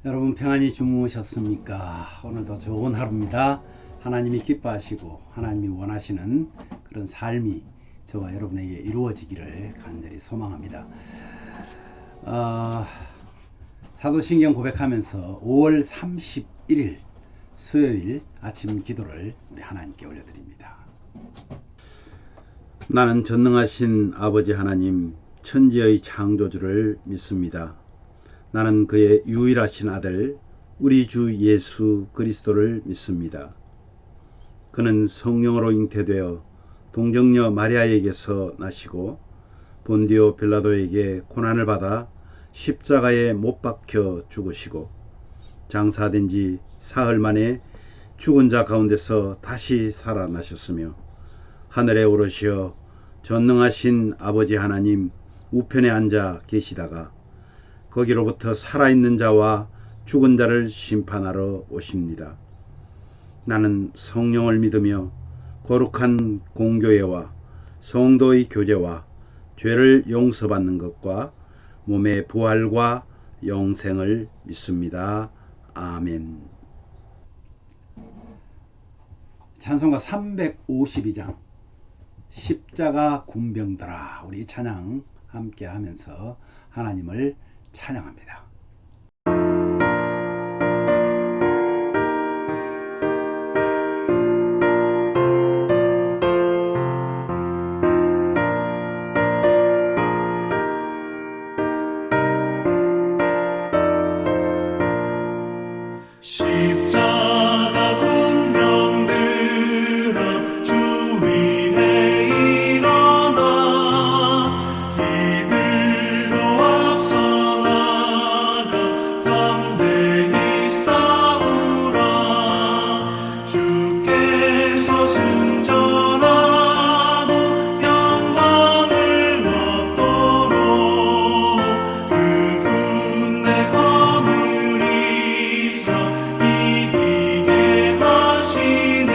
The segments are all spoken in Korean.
여러분 평안히 주무셨습니까? 오늘도 좋은 하루입니다. 하나님이 기뻐하시고 하나님이 원하시는 그런 삶이 저와 여러분에게 이루어지기를 간절히 소망합니다. 사도신경 고백하면서 5월 31일 수요일 아침 기도를 우리 하나님께 올려드립니다. 나는 전능하신 아버지 하나님 천지의 창조주를 믿습니다. 나는 그의 유일하신 아들 우리 주 예수 그리스도를 믿습니다. 그는 성령으로 잉태되어 동정녀 마리아에게서 나시고 본디오 빌라도에게 고난을 받아 십자가에 못 박혀 죽으시고 장사된 지 사흘 만에 죽은 자 가운데서 다시 살아나셨으며 하늘에 오르시어 전능하신 아버지 하나님 우편에 앉아 계시다가 거기로부터 살아있는 자와 죽은 자를 심판하러 오십니다. 나는 성령을 믿으며 거룩한 공교회와 성도의 교제와 죄를 용서받는 것과 몸의 부활과 영생을 믿습니다. 아멘. 찬송가 352장 십자가 군병들아, 우리 찬양 함께 하면서 하나님을 찬양합니다. 십자가 군병들아 주 위에 일어나 이들로 앞서 나가 담대히 싸우라. 주께서 승전하고 영광을 얻도록 그 군대 거느리사 이기게 하시네.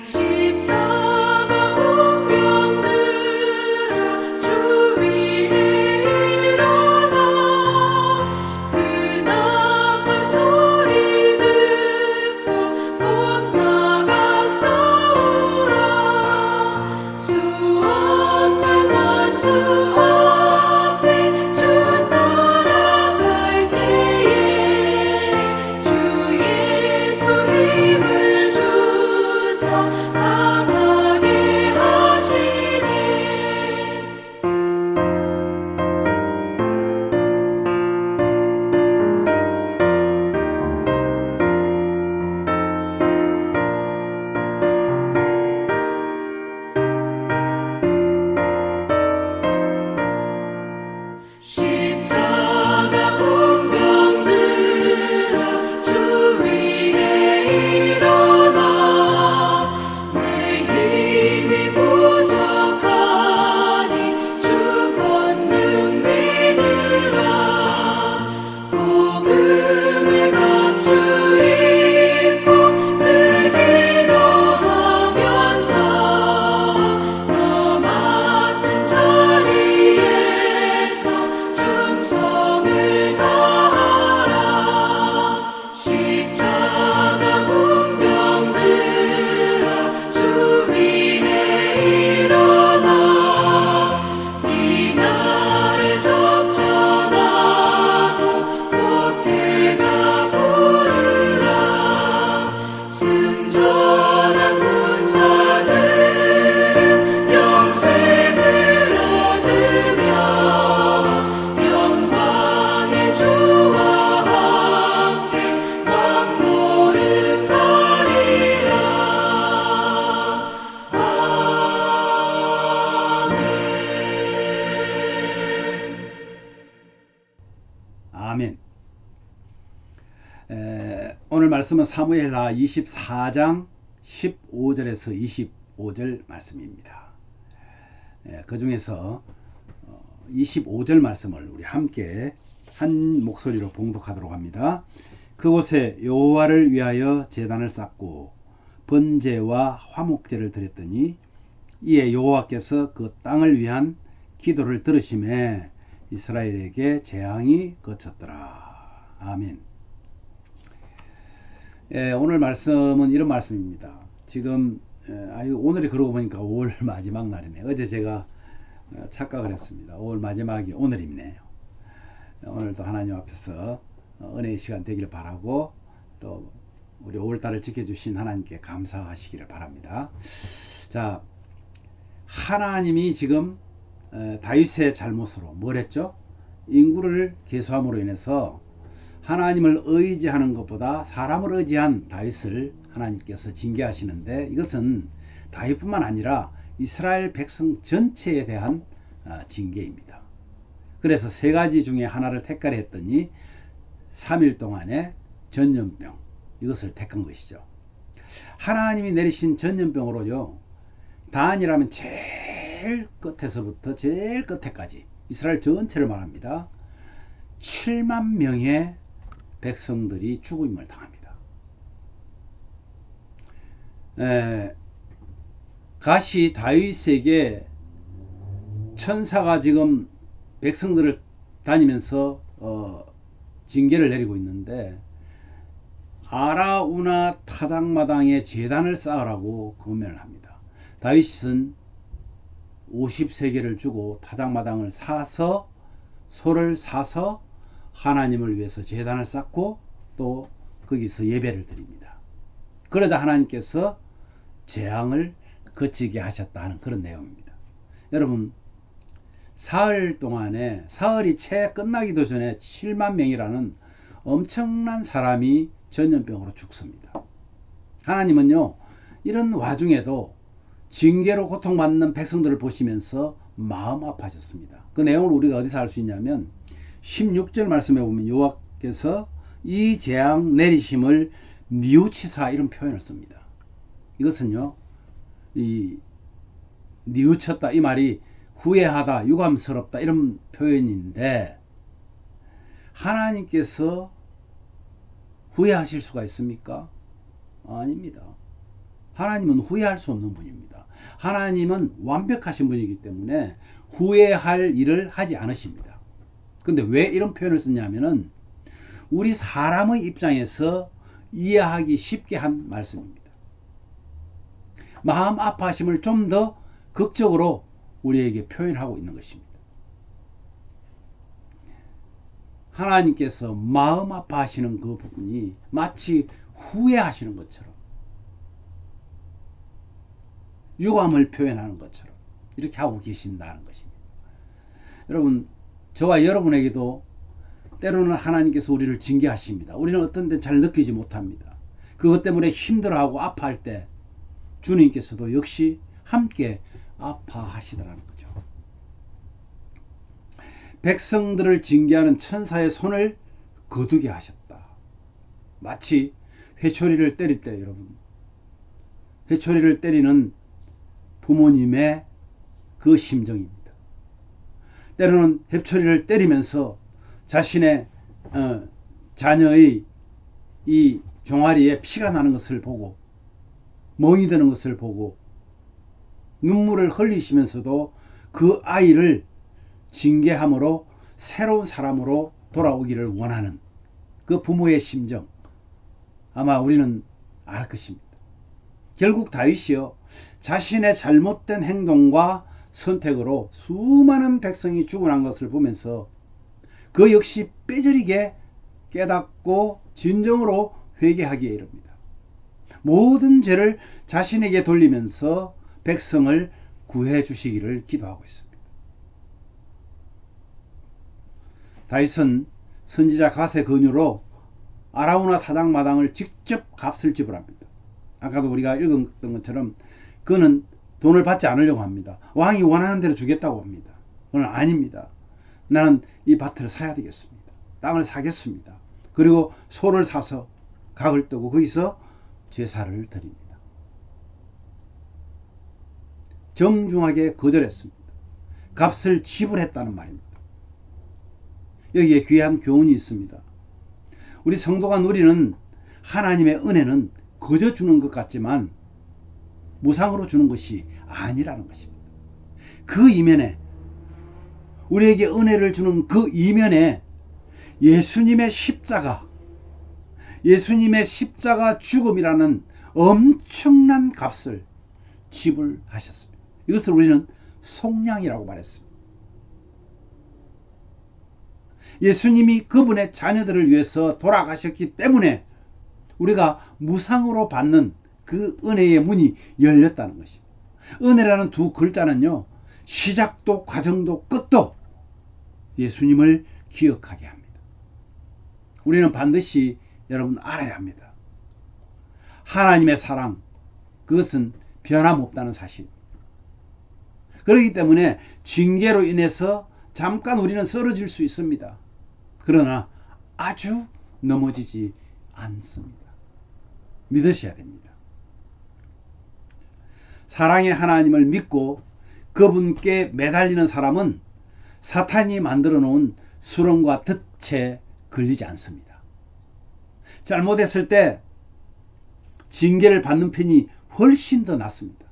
십자가 군병들아 주 위에 일어나 그 나팔 소리 듣고 곧 나가 싸우라. 수없는 원수 앞에 주 따라갈 때에 주 예수 힘을 주사 강하게 하시네. 십자가 군병들아 주 위에 일어나 내 힘이 부족하니 주 권능 믿으라. 복음의 갑주 입고 늘 기도하면서 너 맡은 자리에서 충성을 다하라. 십자가 군병들아 주 위에 일어나 이 날에 접전하고 꽃해가 부르라. 승전한 군사들은 영생을 얻으며 영광의 주와 함께 왕노릇하리라. 아멘. 오늘 말씀은 사무엘하 24장 15절에서 25절 말씀입니다. 그 중에서 25절 말씀을 우리 함께 한 목소리로 봉독하도록 합니다. 그곳에 여호와를 위하여 제단을 쌓고 번제와 화목제를 드렸더니 이에 여호와께서 그 땅을 위한 기도를 들으심에 이스라엘에게 재앙이 거쳤더라. 아멘. 오늘 말씀은 이런 말씀입니다. 지금 오늘이 그러고 보니까 5월 마지막 날이네. 어제 제가 착각을 했습니다. 5월 마지막이 오늘이네요. 오늘도 하나님 앞에서 은혜의 시간 되기를 바라고, 또 우리 5월달을 지켜주신 하나님께 감사하시기를 바랍니다. 자, 하나님이 지금 다윗의 잘못으로 뭘 했죠? 인구를 계수함으로 인해서 하나님을 의지하는 것보다 사람을 의지한 다윗을 하나님께서 징계하시는데, 이것은 다윗뿐만 아니라 이스라엘 백성 전체에 대한 징계입니다. 그래서 세 가지 중에 하나를 택하려 했더니 3일 동안의 전염병, 이것을 택한 것이죠. 하나님이 내리신 전염병으로요, 단이라면 제일 끝에서부터 제일 끝에까지 이스라엘 전체를 말합니다. 7만 명의 백성들이 죽음을 당합니다. 가시 다윗에게 천사가 지금 백성들을 다니면서 징계를 내리고 있는데, 아라우나 타작마당에 제단을 쌓으라고 금면을 합니다. 다윗은 50세겔을 주고 타작마당을 사서, 소를 사서 하나님을 위해서 제단을 쌓고 또 거기서 예배를 드립니다. 그러자 하나님께서 재앙을 거치게 하셨다 하는 그런 내용입니다. 여러분, 사흘 동안에, 사흘이 채 끝나기도 전에 7만 명이라는 엄청난 사람이 전염병으로 죽습니다. 하나님은요, 이런 와중에도 징계로 고통받는 백성들을 보시면서 마음 아파하셨습니다. 그 내용을 우리가 어디서 알 수 있냐면 16절 말씀에 보면 여호와께서 이 재앙 내리심을 뉘우치사, 이런 표현을 씁니다. 이것은요, 이 뉘우쳤다, 이 말이 후회하다, 유감스럽다, 이런 표현인데, 하나님께서 후회하실 수가 있습니까? 아닙니다. 하나님은 후회할 수 없는 분입니다. 하나님은 완벽하신 분이기 때문에 후회할 일을 하지 않으십니다. 근데 왜 이런 표현을 쓰냐면은 우리 사람의 입장에서 이해하기 쉽게 한 말씀입니다. 마음 아파하심을 좀 더 극적으로 우리에게 표현하고 있는 것입니다. 하나님께서 마음 아파하시는 그 부분이 마치 후회하시는 것처럼, 유감을 표현하는 것처럼 이렇게 하고 계신다는 것입니다. 여러분, 저와 여러분에게도 때로는 하나님께서 우리를 징계하십니다. 우리는 어떤 때 잘 느끼지 못합니다. 그것 때문에 힘들어하고 아파할 때 주님께서도 역시 함께 아파하시더라는 거죠. 백성들을 징계하는 천사의 손을 거두게 하셨다. 마치 회초리를 때릴 때, 여러분, 회초리를 때리는 부모님의 그 심정입니다. 때로는 회초리를 때리면서 자신의 자녀의 이 종아리에 피가 나는 것을 보고, 멍이 드는 것을 보고 눈물을 흘리시면서도 그 아이를 징계함으로 새로운 사람으로 돌아오기를 원하는 그 부모의 심정, 아마 우리는 알 것입니다. 결국 다윗이요, 자신의 잘못된 행동과 선택으로 수많은 백성이 죽어난 것을 보면서 그 역시 뼈저리게 깨닫고 진정으로 회개하기에 이릅니다. 모든 죄를 자신에게 돌리면서 백성을 구해 주시기를 기도하고 있습니다. 다윗은 선지자 갓의 권유로 아라우나 타작마당을 직접 값을 지불합니다. 아까도 우리가 읽었던 것처럼 그는 돈을 받지 않으려고 합니다. 왕이 원하는 대로 주겠다고 합니다. 그는 아닙니다. 나는 이 밭을 사야 되겠습니다. 땅을 사겠습니다. 그리고 소를 사서 각을 뜨고 거기서 제사를 드립니다. 정중하게 거절했습니다. 값을 지불했다는 말입니다. 여기에 귀한 교훈이 있습니다. 우리 성도가 누리는 하나님의 은혜는 거저 주는 것 같지만 무상으로 주는 것이 아니라는 것입니다. 그 이면에, 우리에게 은혜를 주는 그 이면에 예수님의 십자가 죽음이라는 엄청난 값을 지불하셨습니다. 이것을 우리는 속량이라고 말했습니다. 예수님이 그분의 자녀들을 위해서 돌아가셨기 때문에 우리가 무상으로 받는 그 은혜의 문이 열렸다는 것입니다. 은혜라는 두 글자는요, 시작도 과정도 끝도 예수님을 기억하게 합니다. 우리는 반드시 여러분 알아야 합니다. 하나님의 사랑, 그것은 변함없다는 사실. 그렇기 때문에 징계로 인해서 잠깐 우리는 쓰러질 수 있습니다. 그러나 아주 넘어지지 않습니다. 믿으셔야 됩니다. 사랑의 하나님을 믿고 그분께 매달리는 사람은 사탄이 만들어 놓은 수렁과 덫에 걸리지 않습니다. 잘못했을 때 징계를 받는 편이 훨씬 더 낫습니다.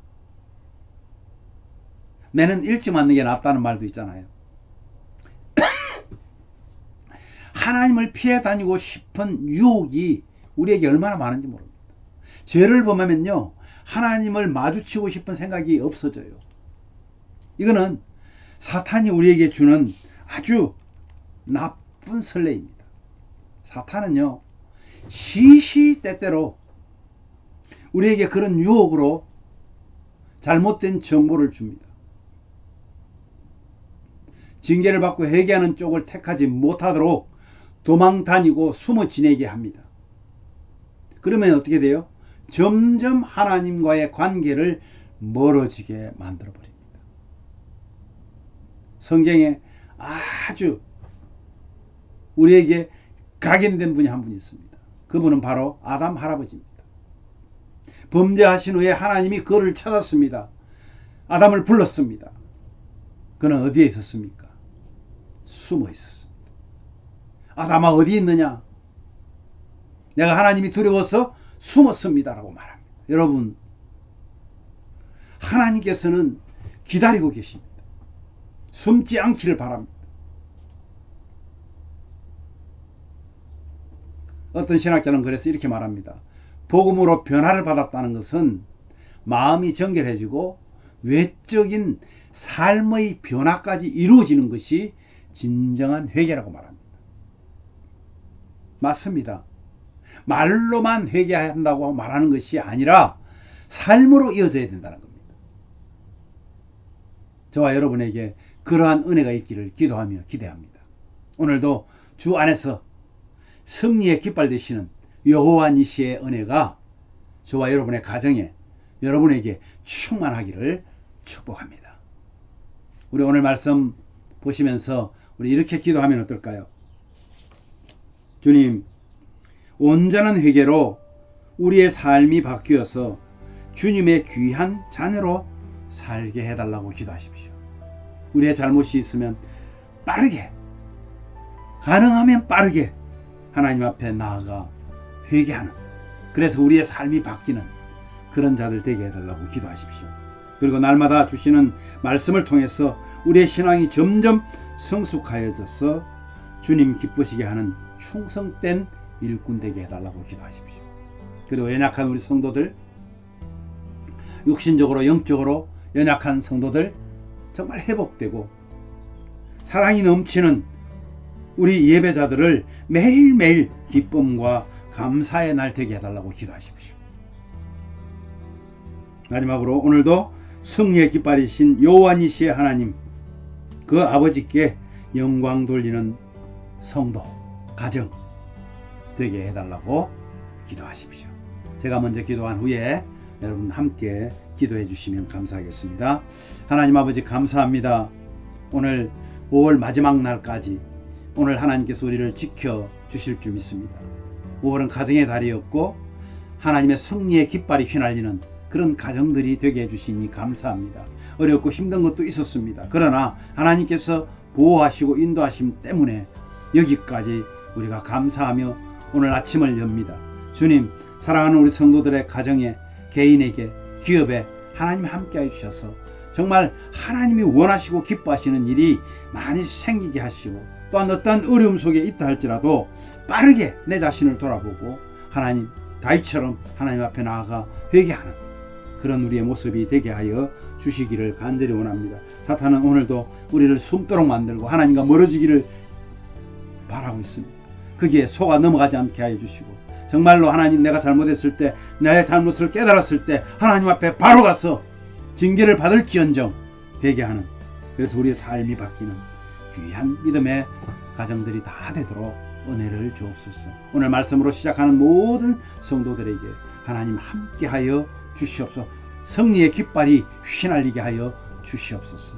매는 일찍 맞는 게 낫다는 말도 있잖아요. 하나님을 피해 다니고 싶은 유혹이 우리에게 얼마나 많은지 모릅니다. 죄를 범하면요, 하나님을 마주치고 싶은 생각이 없어져요. 이거는 사탄이 우리에게 주는 아주 나쁜 설레입니다. 사탄은요, 시시때때로 우리에게 그런 유혹으로 잘못된 정보를 줍니다. 징계를 받고 회개하는 쪽을 택하지 못하도록 도망 다니고 숨어 지내게 합니다. 그러면 어떻게 돼요? 점점 하나님과의 관계를 멀어지게 만들어 버립니다. 성경에 아주 우리에게 각인된 분이 한 분 있습니다. 그분은 바로 아담 할아버지입니다. 범죄하신 후에 하나님이 그를 찾았습니다. 아담을 불렀습니다. 그는 어디에 있었습니까? 숨어 있었습니다. 아담아, 어디 있느냐? 내가 하나님이 두려워서 숨었습니다 라고 말합니다. 여러분, 하나님께서는 기다리고 계십니다. 숨지 않기를 바랍니다. 어떤 신학자는 그래서 이렇게 말합니다. 복음으로 변화를 받았다는 것은 마음이 정결해지고 외적인 삶의 변화까지 이루어지는 것이 진정한 회개라고 말합니다. 맞습니다. 말로만 회개한다고 말하는 것이 아니라 삶으로 이어져야 된다는 겁니다. 저와 여러분에게 그러한 은혜가 있기를 기도하며 기대합니다. 오늘도 주 안에서 승리의 깃발 되시는 여호와 니시의 은혜가 저와 여러분의 가정에, 여러분에게 충만하기를 축복합니다. 우리 오늘 말씀 보시면서 우리 이렇게 기도하면 어떨까요? 주님, 온전한 회개로 우리의 삶이 바뀌어서 주님의 귀한 자녀로 살게 해달라고 기도하십시오. 우리의 잘못이 있으면 빠르게, 가능하면 빠르게 하나님 앞에 나아가 회개하는, 그래서 우리의 삶이 바뀌는 그런 자들 되게 해달라고 기도하십시오. 그리고 날마다 주시는 말씀을 통해서 우리의 신앙이 점점 성숙하여져서 주님 기쁘시게 하는 충성된 일꾼 되게 해달라고 기도하십시오. 그리고 연약한 우리 성도들, 육신적으로 영적으로 연약한 성도들 정말 회복되고 사랑이 넘치는 우리 예배자들을 매일매일 기쁨과 감사의 날 되게 해달라고 기도하십시오. 마지막으로 오늘도 승리의 깃발이신 여호와 니시의 하나님, 그 아버지께 영광 돌리는 성도, 가정 되게 해달라고 기도하십시오. 제가 먼저 기도한 후에 여러분 함께 기도해 주시면 감사하겠습니다. 하나님 아버지, 감사합니다. 오늘 5월 마지막 날까지 오늘 하나님께서 우리를 지켜 주실 줄 믿습니다. 5월은 가정의 달이었고 하나님의 승리의 깃발이 휘날리는 그런 가정들이 되게 해주시니 감사합니다. 어렵고 힘든 것도 있었습니다. 그러나 하나님께서 보호하시고 인도하심 때문에 여기까지 우리가 감사하며 오늘 아침을 엽니다. 주님, 사랑하는 우리 성도들의 가정에, 개인에게, 기업에 하나님 함께해 주셔서 정말 하나님이 원하시고 기뻐하시는 일이 많이 생기게 하시고 또한 어떠한 어려움 속에 있다 할지라도 빠르게 내 자신을 돌아보고 하나님, 다윗처럼 하나님 앞에 나아가 회개하는 그런 우리의 모습이 되게 하여 주시기를 간절히 원합니다. 사탄은 오늘도 우리를 숨도록 만들고 하나님과 멀어지기를 바라고 있습니다. 거기에 속아 넘어가지 않게 하여 주시고, 정말로 하나님, 내가 잘못했을 때, 나의 잘못을 깨달았을 때 하나님 앞에 바로 가서 징계를 받을지언정 회개하는, 그래서 우리의 삶이 바뀌는 귀한 믿음의 가정들이 다 되도록 은혜를 주옵소서. 오늘 말씀으로 시작하는 모든 성도들에게 하나님 함께하여 주시옵소서. 승리의 깃발이 휘날리게 하여 주시옵소서.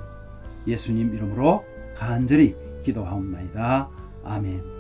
예수님 이름으로 간절히 기도하옵나이다. 아멘.